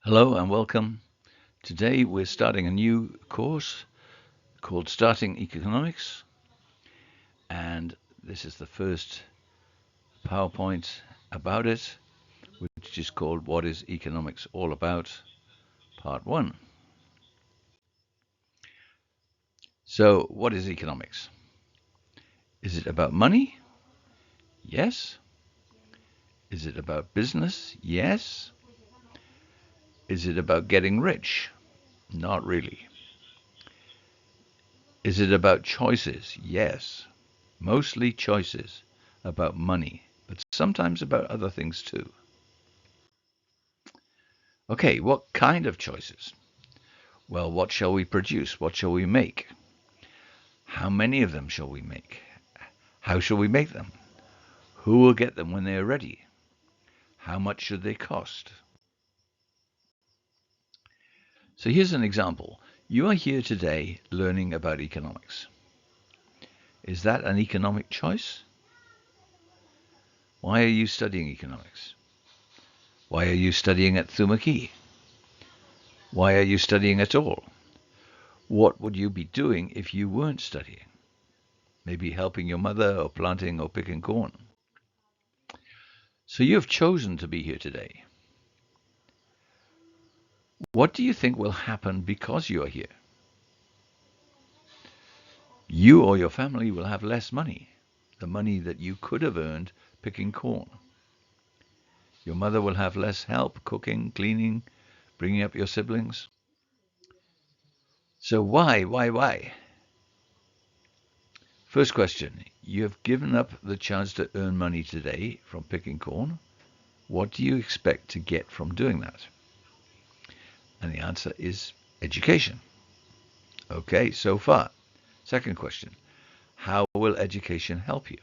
Hello and welcome. Today we're starting a new course called Starting Economics, and this is the first PowerPoint about it, which is called What is Economics All About, Part 1. So, what is economics? Is it about money? Yes. Is it about business? Yes. Is it about getting rich? Not really. Is it about choices? Yes. Mostly choices about money, but sometimes about other things too. Okay, what kind of choices? Well, what shall we produce? What shall we make? How many of them shall we make? How shall we make them? Who will get them when they are ready? How much should they cost? So here's an example. You are here today learning about economics. Is that an economic choice? Why are you studying economics? Why are you studying at Thumaki? Why are you studying at all? What would you be doing if you weren't studying? Maybe helping your mother or planting or picking corn. So you have chosen to be here today. What do you think will happen because you are here? You or your family will have less money, the money that you could have earned picking corn. Your mother will have less help cooking, cleaning, bringing up your siblings. So why? First question, you have given up the chance to earn money today from picking corn. What do you expect to get from doing that? And the answer is education. Okay, so far. Second question, how will education help you?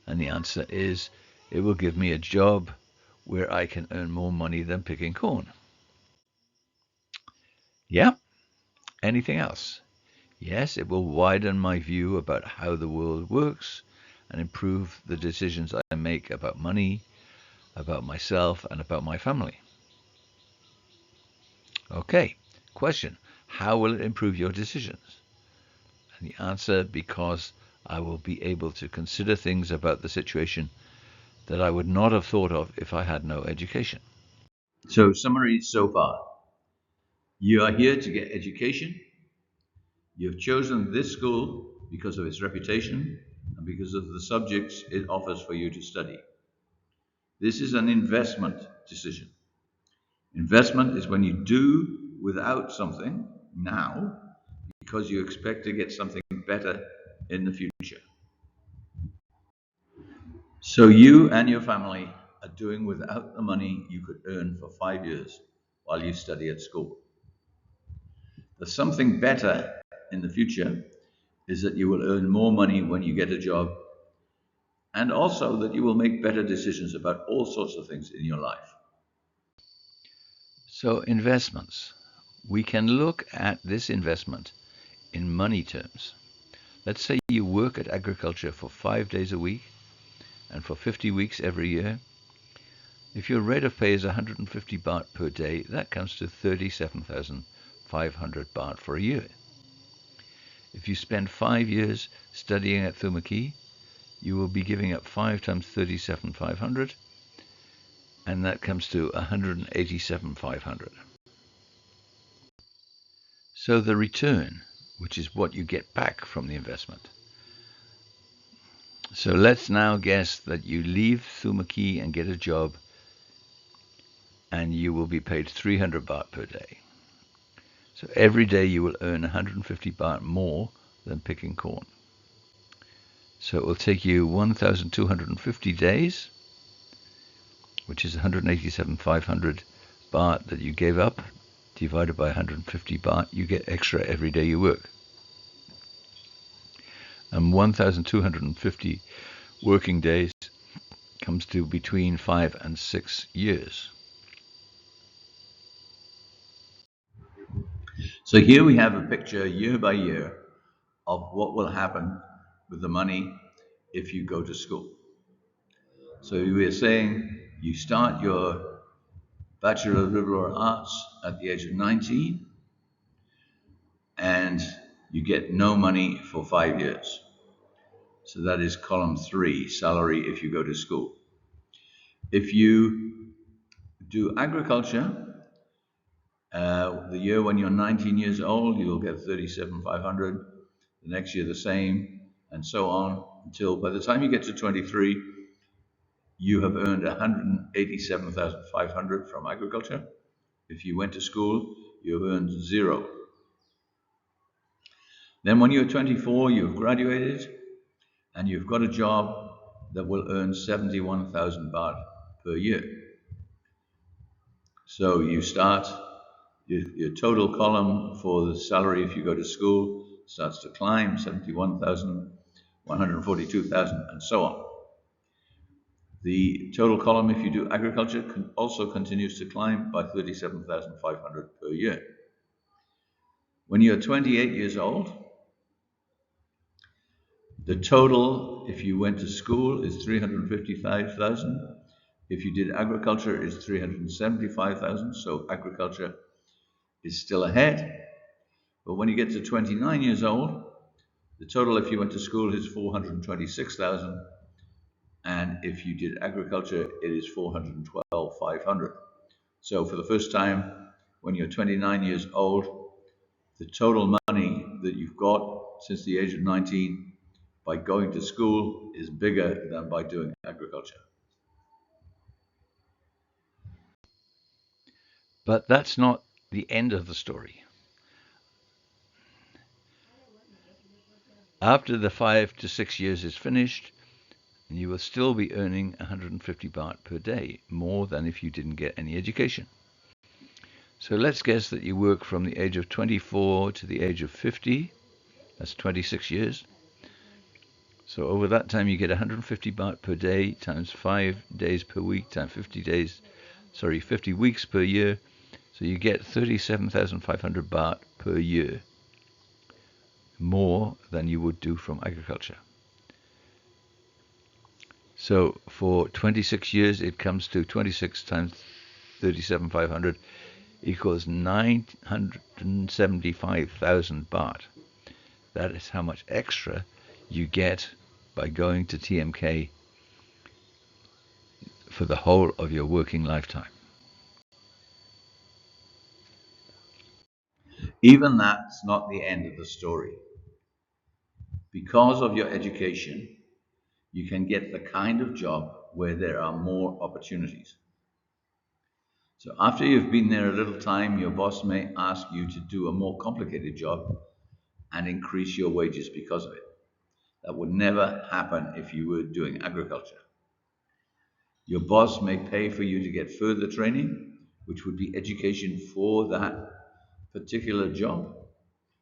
And the answer is, it will give me a job where I can earn more money than picking corn. Yeah? Anything else? Yes, it will widen my view about how the world works and improve the decisions I make about money, about myself, and about my family. Okay, question, how will it improve your decisions? And the answer, because I will be able to consider things about the situation that I would not have thought of if I had no education. So, summary so far. You are here to get education. You have chosen this school because of its reputation and because of the subjects it offers for you to study. This is an investment decision. Investment is when you do without something now because you expect to get something better in the future. So you and your family are doing without the money you could earn for 5 years while you study at school. The something better in the future is that you will earn more money when you get a job, and also that you will make better decisions about all sorts of things in your life. So, investments. We can look at this investment in money terms. Let's say you work at agriculture for 5 days a week and for 50 weeks every year. If your rate of pay is 150 baht per day, that comes to 37,500 baht for a year. If you spend 5 years studying at Thumaki, you will be giving up 5 times 37,500, and that comes to 187,500. So the return, which is what you get back from the investment. So let's now guess that you leave Thumaki and get a job, and you will be paid 300 baht per day. So every day you will earn 150 baht more than picking corn. So it will take you 1,250 days, which is 187,500 baht that you gave up, divided by 150 baht, you get extra every day you work. And 1,250 working days comes to between 5 and 6 years. So here we have a picture year by year of what will happen with the money if you go to school. So we are saying you start your Bachelor of Liberal Arts at the age of 19, and you get no money for 5 years. So that is column 3, salary if you go to school. If you do agriculture, the year when you're 19 years old, you'll get 37,500. The next year, the same, and so on until by the time you get to 23, you have earned 187,500 from agriculture. If you went to school, you have earned 0. Then when you're 24, you've graduated and you've got a job that will earn 71,000 baht per year. So you start, your total column for the salary if you go to school starts to climb, 71,000, 142,000, and so on. The total column if you do agriculture also continues to climb by 37,500 per year. When you're 28 years old, the total if you went to school is 355,000. If you did agriculture is 375,000, so agriculture is still ahead. But when you get to 29 years old, the total if you went to school is 426,000, and if you did agriculture, it is 412,500. So for the first time, when you're 29 years old, the total money that you've got since the age of 19 by going to school is bigger than by doing agriculture. But that's not the end of the story. After the 5 to 6 years is finished, you will still be earning 150 baht per day, more than if you didn't get any education. So let's guess that you work from the age of 24 to the age of 50. That's 26 years. So over that time you get 150 baht per day times 5 days per week times 50 weeks per year. So you get 37,500 baht per year, more than you would do from agriculture. So for 26 years, it comes to 26 times 37,500 equals 975,000 baht. That is how much extra you get by going to TMK for the whole of your working lifetime. Even that's not the end of the story. Because of your education, you can get the kind of job where there are more opportunities. So after you've been there a little time, your boss may ask you to do a more complicated job and increase your wages because of it. That would never happen if you were doing agriculture. Your boss may pay for you to get further training, which would be education for that particular job.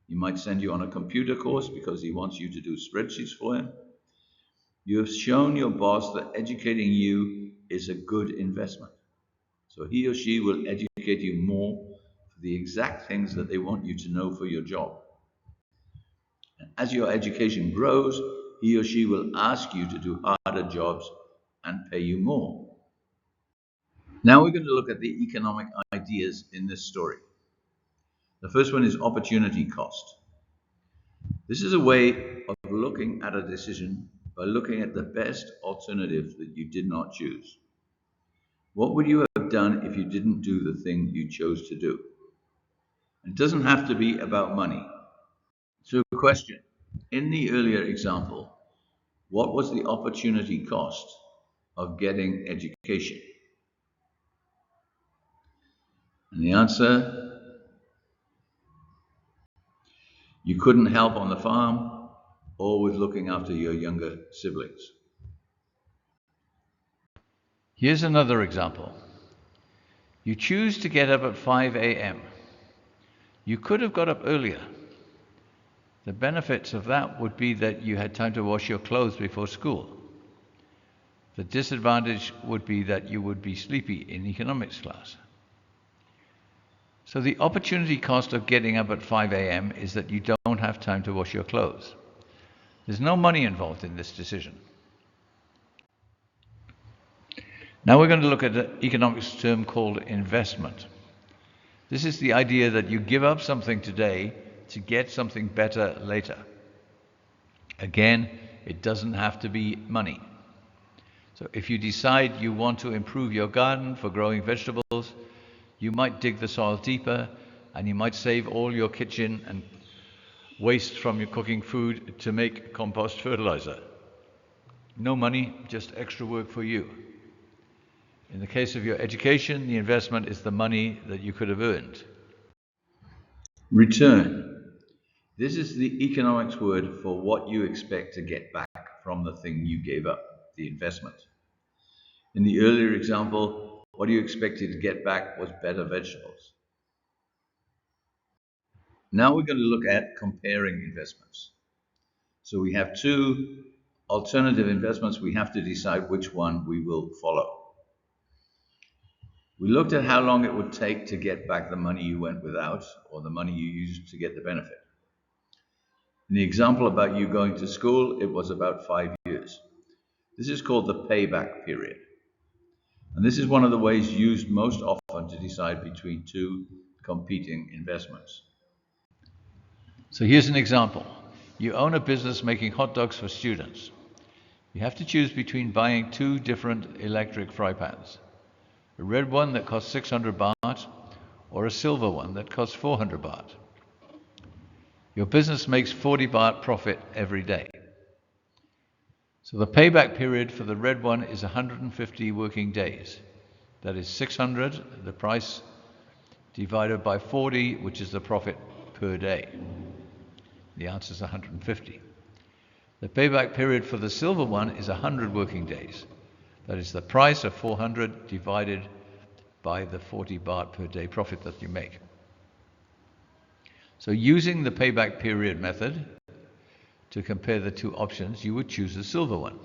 He might send you on a computer course because he wants you to do spreadsheets for him. You have shown your boss that educating you is a good investment. So he or she will educate you more for the exact things that they want you to know for your job. And as your education grows, he or she will ask you to do harder jobs and pay you more. Now we're going to look at the economic ideas in this story. The first one is opportunity cost. This is a way of looking at a decision by looking at the best alternative that you did not choose. What would you have done if you didn't do the thing you chose to do? It doesn't have to be about money. So, question. In the earlier example, what was the opportunity cost of getting education? And the answer, you couldn't help on the farm or with looking after your younger siblings. Here's another example. You choose to get up at 5 a.m. You could have got up earlier. The benefits of that would be that you had time to wash your clothes before school. The disadvantage would be that you would be sleepy in economics class. So the opportunity cost of getting up at 5 a.m. is that you don't have time to wash your clothes. There's no money involved in this decision. Now we're going to look at an economics term called investment. This is the idea that you give up something today to get something better later. Again, it doesn't have to be money. So if you decide you want to improve your garden for growing vegetables, you might dig the soil deeper, and you might save all your kitchen and waste from your cooking food to make compost fertilizer. No money, just extra work for you. In the case of your education, the investment is the money that you could have earned. Return. This is the economics word for what you expect to get back from the thing you gave up, the investment. In the earlier example, what you expected to get back was better vegetables. Now we're going to look at comparing investments. So we have two alternative investments. We have to decide which one we will follow. We looked at how long it would take to get back the money you went without, or the money you used to get the benefit. In the example about you going to school, it was about 5 years. This is called the payback period. And this is one of the ways used most often to decide between two competing investments. So here's an example. You own a business making hot dogs for students. You have to choose between buying two different electric fry pans. A red one that costs 600 baht or a silver one that costs 400 baht. Your business makes 40 baht profit every day. So the payback period for the red one is 150 working days. That is 600, the price, divided by 40, which is the profit per day. The answer is 150. The payback period for the silver one is 100 working days. That is the price of 400 divided by the 40 baht per day profit that you make. So using the payback period method to compare the two options, you would choose the silver one.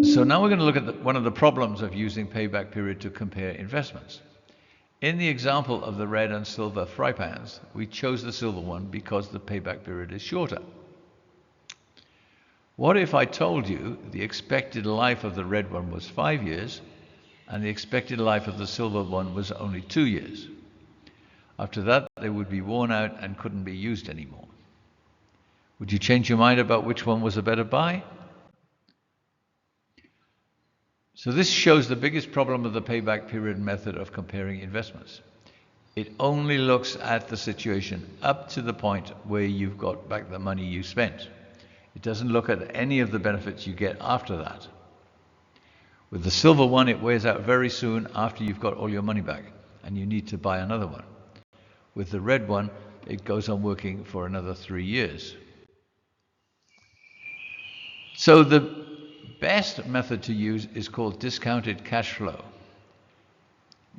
So now we're going to look at one of the problems of using payback period to compare investments. In the example of the red and silver fry pans, we chose the silver one because the payback period is shorter. What if I told you the expected life of the red one was 5 years and the expected life of the silver one was only 2 years? After that, they would be worn out and couldn't be used anymore. Would you change your mind about which one was a better buy? So this shows the biggest problem of the payback period method of comparing investments. It only looks at the situation up to the point where you've got back the money you spent. It doesn't look at any of the benefits you get after that. With the silver one, it wears out very soon after you've got all your money back, and you need to buy another one. With the red one, it goes on working for another 3 years. So the best method to use is called discounted cash flow.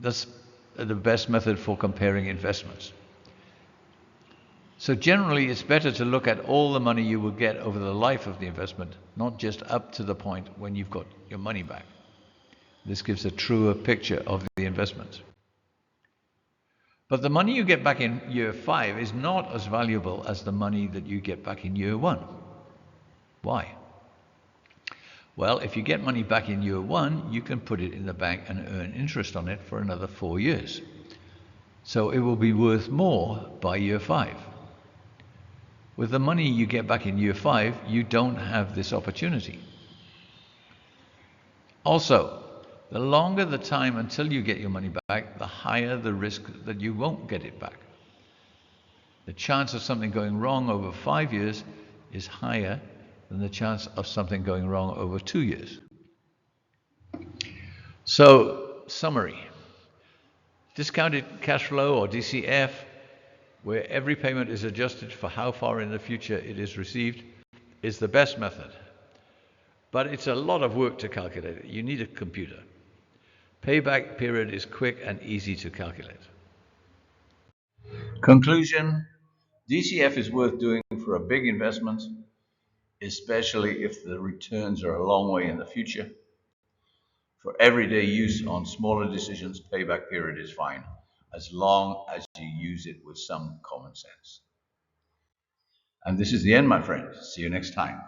That's the best method for comparing investments. So generally, it's better to look at all the money you will get over the life of the investment, not just up to the point when you've got your money back. This gives a truer picture of the investment. But the money you get back in year 5 is not as valuable as the money that you get back in year 1. Why? Well, if you get money back in year 1, you can put it in the bank and earn interest on it for another 4 years. So it will be worth more by year 5. With the money you get back in year 5, you don't have this opportunity. Also, the longer the time until you get your money back, the higher the risk that you won't get it back. The chance of something going wrong over 5 years is higher than the chance of something going wrong over 2 years. So, summary. Discounted cash flow, or DCF, where every payment is adjusted for how far in the future it is received, is the best method. But it's a lot of work to calculate it. You need a computer. Payback period is quick and easy to calculate. Conclusion: DCF is worth doing for a big investment, especially if the returns are a long way in the future. For everyday use on smaller decisions, payback period is fine, as long as you use it with some common sense. And this is the end, my friend. See you next time.